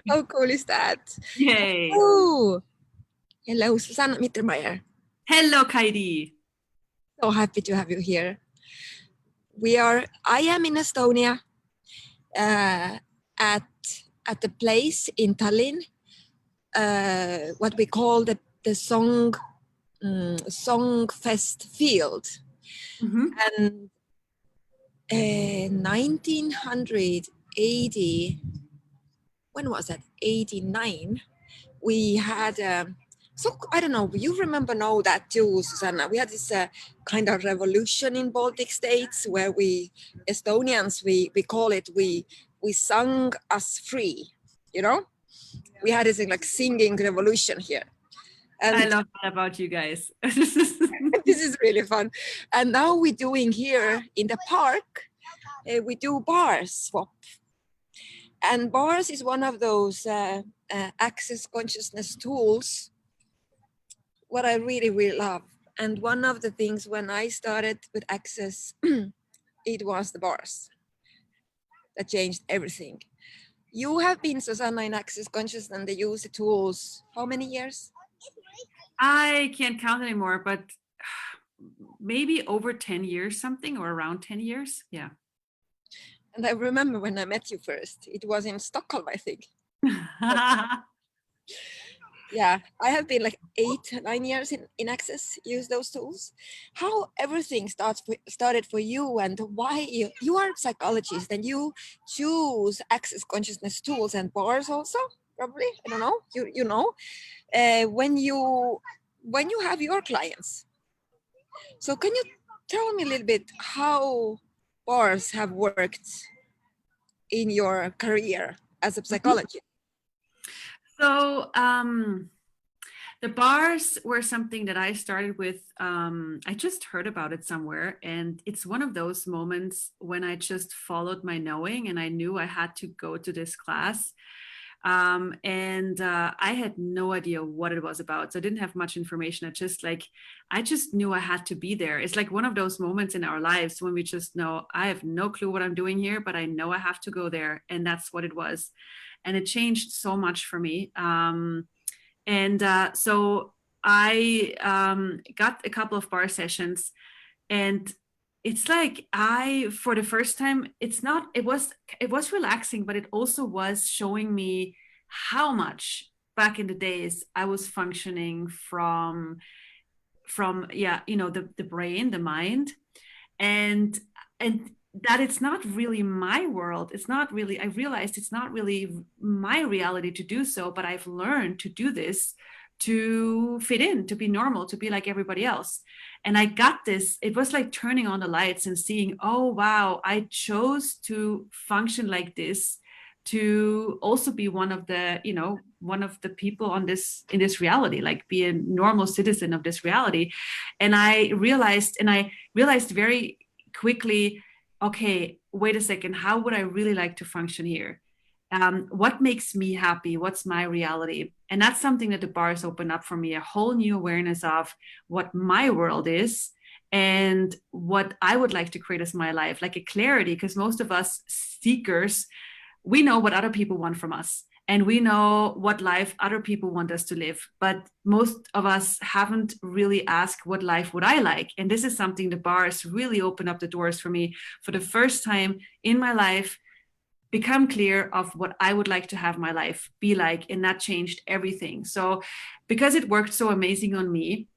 How cool is that? Yay. Oh, hello, Susanna Mittermaier. Hello, Kaidi. So happy to have you here. I am in Estonia at a place in Tallinn, what we call the Songfest field. Mm-hmm. And 1980, when was that? 89. We had, I don't know, you know that too, Susanna. We had this kind of revolution in Baltic states where Estonians, we call it, we sung us free, you know? We had this like singing revolution here. And I love that about you guys. This is really fun. And now we're doing here in the park, we do bars swap. And bars is one of those access consciousness tools, what I really, really love. And one of the things when I started with access, it was the bars that changed everything. You have been, Susanna, in access consciousness and they use the tools, how many years? I can't count anymore, but maybe over 10 years something, or around 10 years. Yeah. And I remember when I met you first, it was in Stockholm, I think. Yeah, I have been like 8-9 years in access, use those tools. How everything started for you, and why you are a psychologist and you choose access consciousness tools and bars also, probably, I don't know, you know, when you have your clients. So can you tell me a little bit how bars have worked in your career as a psychologist? So the bars were something that I started with. I just heard about it somewhere, and it's one of those moments when I just followed my knowing and I knew I had to go to this class. And I had no idea what it was about. So I didn't have much information. I just knew I had to be there. It's like one of those moments in our lives when we just know, I have no clue what I'm doing here, but I know I have to go there. And that's what it was. And it changed so much for me. So I got a couple of bar sessions, and it's like for the first time, it was relaxing, but it also was showing me how much back in the days I was functioning from the brain, the mind, and that it's not really my world. I realized it's not really my reality to do so, but I've learned to do this to fit in, to be normal, to be like everybody else. And I got this, it was like turning on the lights and seeing, oh, wow, I chose to function like this to also be one of the people in this reality, like be a normal citizen of this reality. And I realized very quickly, okay, wait a second, how would I really like to function here? What makes me happy? What's my reality? And that's something that the bars open up for me, a whole new awareness of what my world is and what I would like to create as my life, like a clarity, because most of us seekers, we know what other people want from us. And we know what life other people want us to live. But most of us haven't really asked, what life would I like? And this is something the bars really open up the doors for me for the first time in my life, become clear of what I would like to have my life be like. And that changed everything. So because it worked so amazing on me,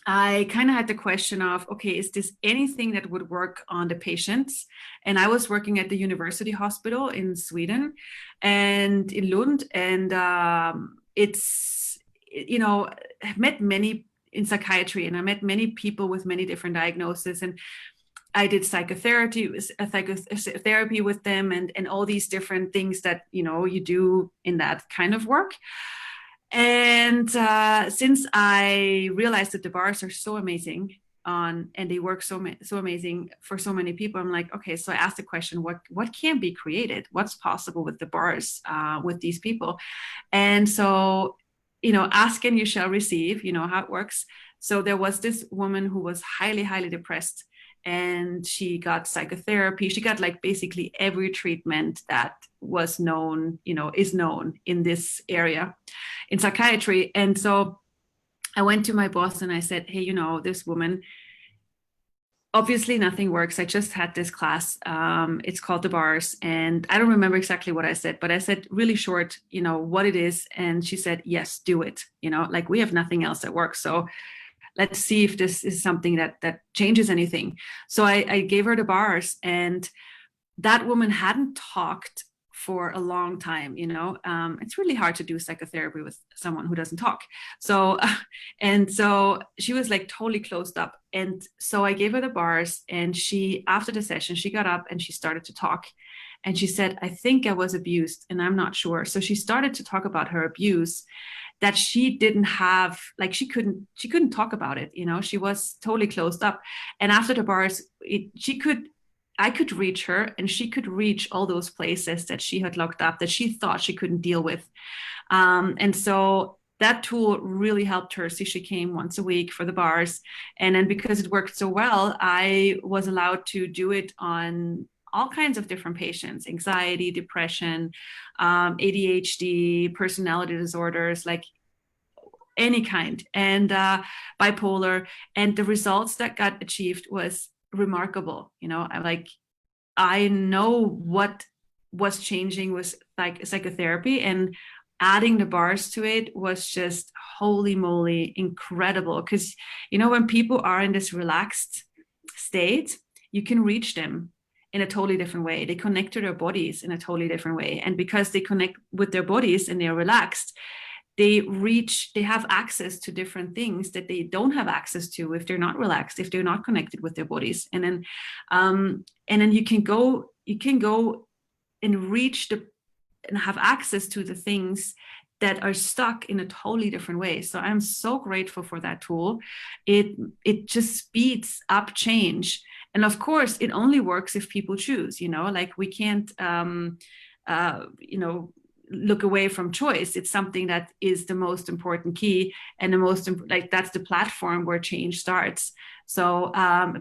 I kind of had the question of, okay, is this anything that would work on the patients? And I was working at the university hospital in Sweden and in Lund. And I've met many in psychiatry, and I met many people with many different diagnoses. And I did psychotherapy with them and all these different things that, you do in that kind of work. And since I realized that the bars are so amazing and they work so amazing for so many people, I'm like, okay, so I asked the question, what can be created? What's possible with the bars with these people? And so, ask and you shall receive, how it works. So there was this woman who was highly, highly depressed. and she got psychotherapy. She got like basically every treatment that was known, is known in this area in psychiatry. And so I went to my boss and I said, hey, this woman, obviously nothing works. I just had this class. It's called the bars. And I don't remember exactly what I said, but I said really short, what it is. And she said, yes, do it. Like we have nothing else that works. So let's see if this is something that changes anything. So I gave her the bars, and that woman hadn't talked for a long time. It's really hard to do psychotherapy with someone who doesn't talk. So she was like totally closed up. And so I gave her the bars, and after the session, she got up and she started to talk. And she said, I think I was abused and I'm not sure. So she started to talk about her abuse, that she didn't have, like she couldn't talk about it. She was totally closed up. And after the bars, I could reach her, and she could reach all those places that she had locked up, that she thought she couldn't deal with. And so that tool really helped her. So she came once a week for the bars. And then because it worked so well, I was allowed to do it on all kinds of different patients: anxiety, depression, ADHD, personality disorders, like any kind, and bipolar. And the results that got achieved was remarkable. I know what was changing was like psychotherapy, and adding the bars to it was just holy moly incredible. Because when people are in this relaxed state, you can reach them in a totally different way. They connect to their bodies in a totally different way, and because they connect with their bodies and they're relaxed, they have access to different things that they don't have access to if they're not relaxed, if they're not connected with their bodies. And then you can go and reach and have access to the things that are stuck in a totally different way. So I'm so grateful for that tool. It just speeds up change. And of course, it only works if people choose, like we can't, look away from choice. It's something that is the most important key, and that's the platform where change starts. So,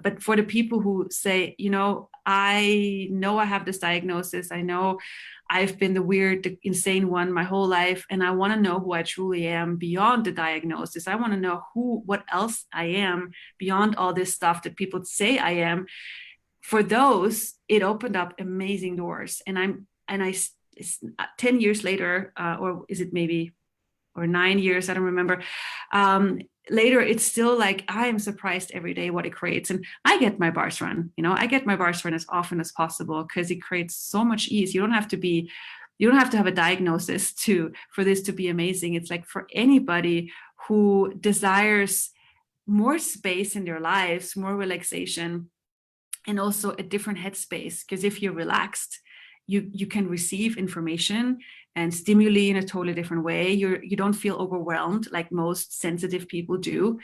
but for the people who say, I know I have this diagnosis, I know I've been the weird, the insane one my whole life, and I want to know who I truly am beyond the diagnosis. I want to know what else I am beyond all this stuff that people say I am. For those, it opened up amazing doors. It's 10 years later, or is it maybe, or 9 years, I don't remember. Later, it's still like, I am surprised every day what it creates. And I get my bars run, I get my bars run as often as possible, because it creates so much ease. You don't have to have a diagnosis for this to be amazing. It's like for anybody who desires more space in their lives, more relaxation, and also a different headspace. Because if you're relaxed, you can receive information and stimuli in a totally different way. You don't feel overwhelmed like most sensitive people do.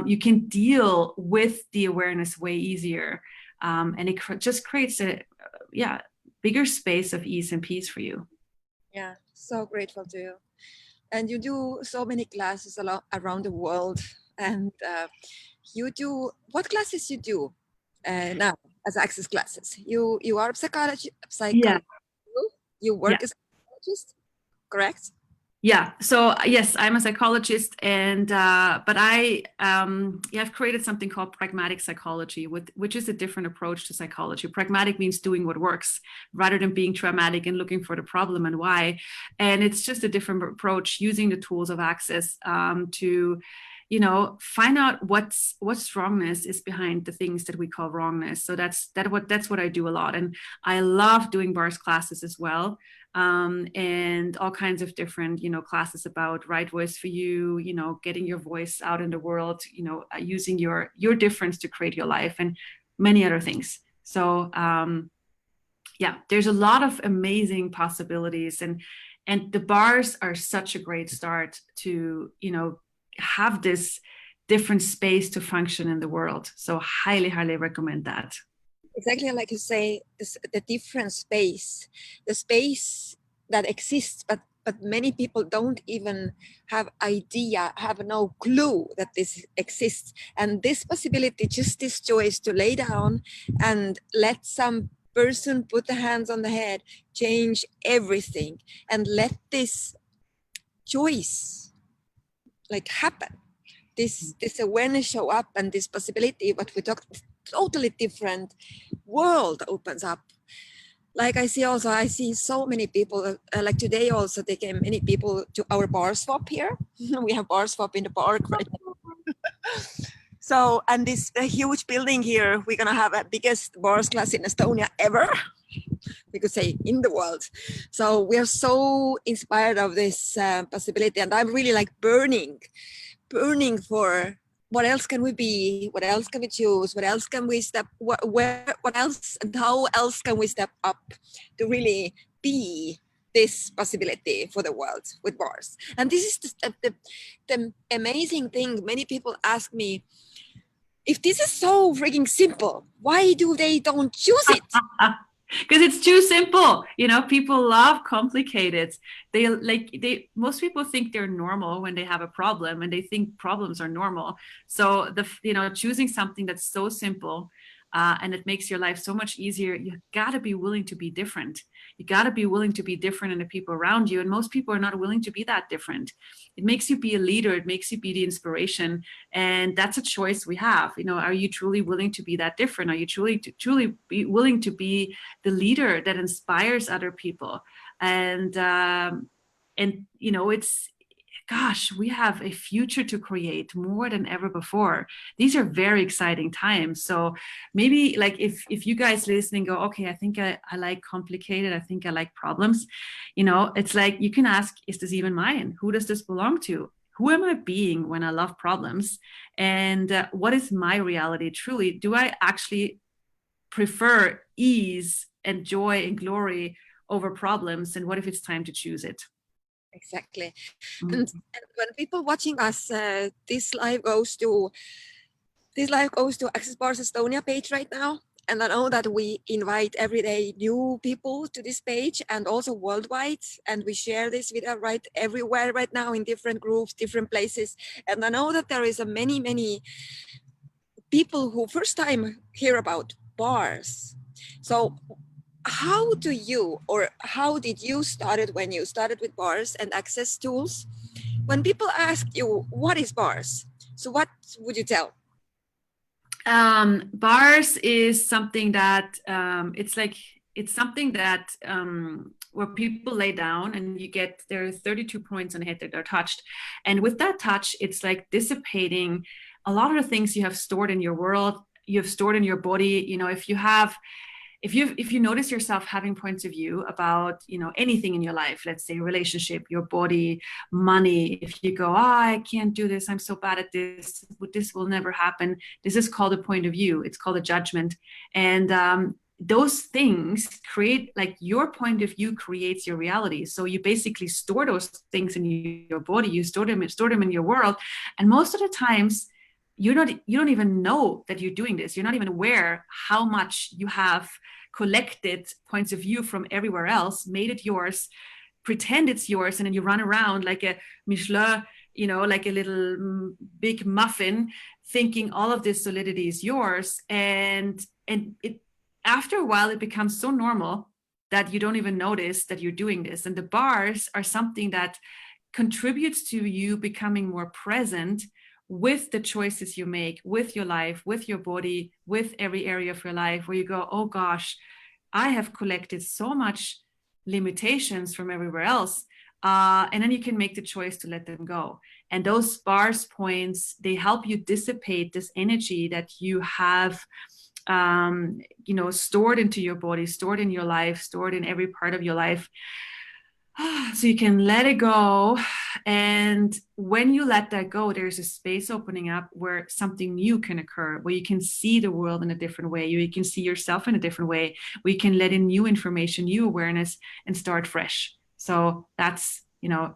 You can deal with the awareness way easier, and it just creates a bigger space of ease and peace for you. Yeah, so grateful to you. And you do so many classes around the world. And what classes you do now as access classes? You are a psychologist. Yeah. You work as a psychologist, correct? Yeah. So yes, I'm a psychologist, and but I have created something called Pragmatic Psychology, which is a different approach to psychology. Pragmatic means doing what works, rather than being traumatic and looking for the problem and why. And it's just a different approach, using the tools of access to find out what strongness is behind the things that we call wrongness. So that's what I do a lot. And I love doing bars classes as well. And all kinds of different, classes about right voice for you, getting your voice out in the world, using your difference to create your life, and many other things. So there's a lot of amazing possibilities, and the bars are such a great start to, have this different space to function in the world. So highly, highly recommend that. Exactly like you say, the different space, the space that exists, but but many people don't even have no clue that this exists. And this possibility, just this choice to lay down and let some person put the hands on the head, change everything, and let this choice like happen. This awareness show up, and this possibility, what we talked, totally different world opens up. Like I see so many people, like today also there came many people to our bar swap here. We have bar swap in the park right now. So, and this huge building here, we're gonna have a biggest bars class in Estonia ever. We could say in the world. So we are so inspired of this possibility, and I'm really like burning for what else can we be, what else can we choose, what else can we step, what else, and how else can we step up to really be this possibility for the world with bars. And this is the amazing thing. Many people ask me, if this is so freaking simple, why do they don't choose it? Because it's too simple. People love complicated. Most people think they're normal when they have a problem, and they think problems are normal. So choosing something that's so simple and it makes your life so much easier, you gotta be willing to be different. You gotta be willing to be different in the people around you. And most people are not willing to be that different. It makes you be a leader. It makes you be the inspiration. And that's a choice we have. Are you truly willing to be that different? Are you truly be willing to be the leader that inspires other people? And it's, gosh, we have a future to create more than ever before. These are very exciting times. So maybe like if you guys listening go, okay, I think I like complicated. I think I like problems. It's like you can ask, is this even mine? Who does this belong to? Who am I being when I love problems? And what is my reality truly? Do I actually prefer ease and joy and glory over problems? And what if it's time to choose it? Exactly. Mm-hmm. And when people watching us, this live goes to Access Bars Estonia page right now. And I know that we invite every day new people to this page, and also worldwide. And we share this video right everywhere right now in different groups, different places. And I know that there is many people who first time hear about bars. So how did you started when you started with bars and access tools? When people ask you, what is bars? So what would you tell? Bars is something that it's something that where people lay down and there are 32 points on the head that are touched. And with that touch, it's like dissipating a lot of the things you have stored in your world, you have stored in your body. If you notice yourself having points of view about, anything in your life, let's say relationship, your body, money, if you go, I can't do this, I'm so bad at this will never happen. This is called a point of view. It's called a judgment. And those things create, like, your point of view creates your reality. So you basically store those things in your body, you store them in your world. And most of the times, you don't even know that you're doing this. You're not even aware how much you have collected points of view from everywhere else, made it yours, pretend it's yours, and then you run around like a Michelin, like a little big muffin, thinking all of this solidity is yours. And it, after a while, it becomes so normal that you don't even notice that you're doing this. And the bars are something that contributes to you becoming more present with the choices you make, with your life, with your body, with every area of your life, where you go, oh gosh, I have collected so much limitations from everywhere else. And then you can make the choice to let them go. And those bars points, they help you dissipate this energy that you have stored into your body, stored in your life, stored in every part of your life. So you can let it go. And when you let that go, there's a space opening up where something new can occur, where you can see the world in a different way, you can see yourself in a different way, where you can let in new information, new awareness, and start fresh. So that's,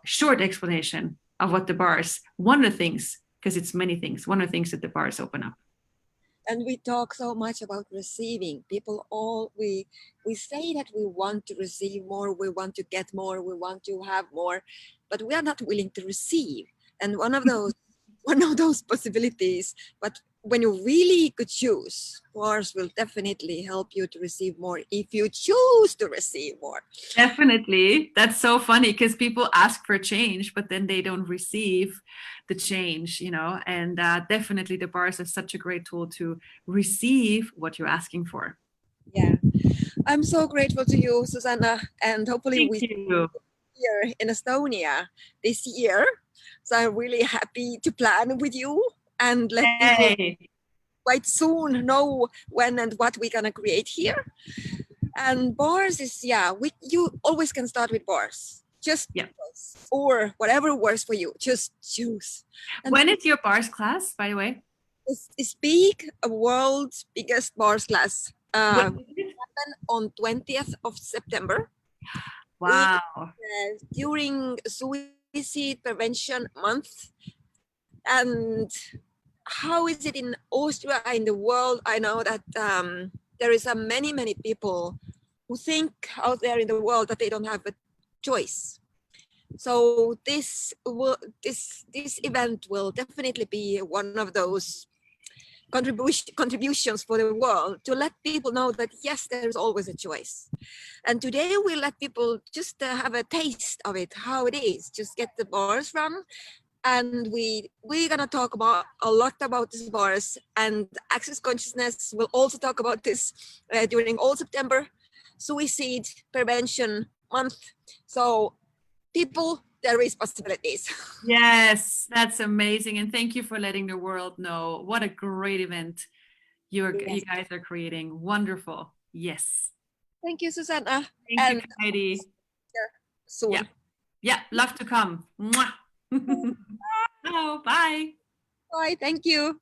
short explanation of what the bars, one of the things, because it's many things, one of the things that the bars open up. And we talk so much about receiving. We say that we want to receive more, we want to get more, we want to have more, but we are not willing to receive. And one of those possibilities, but when you really could choose, bars will definitely help you to receive more if you choose to receive more. Definitely. That's so funny because people ask for change, but then they don't receive the change, you know, and definitely the bars are such a great tool to receive what you're asking for. Yeah, I'm so grateful to you, Susanna, and hopefully Thank we you. here in Estonia this year. So I'm really happy to plan with you and let people Yay. quite soon know when and what we're gonna create here. And bars is, you always can start with bars. Just Yeah. or whatever works for you. Just choose. And when is your bars class, by the way? Speak a world's biggest bars class When is it? on 20th of September. Wow. During Suicide Prevention Month. And how is it in Austria, in the world? I know that there is many people who think out there in the world that they don't have a choice. So this event will definitely be one of those contributions for the world to let people know that yes, there is always a choice. And today we let people just have a taste of it, how it is. Just get the bars from. And we're gonna talk about a lot about these bars, and Access Consciousness will also talk about this during all September, Suicide Prevention Month. So people, there is possibilities. Yes, that's amazing. And thank you for letting the world know. What a great event you guys are creating. Wonderful. Yes. Thank you, Susanna. Thank you, And Kaidi. soon. Yeah. Yeah, love to come. Mwah. Oh, bye. Bye. Thank you.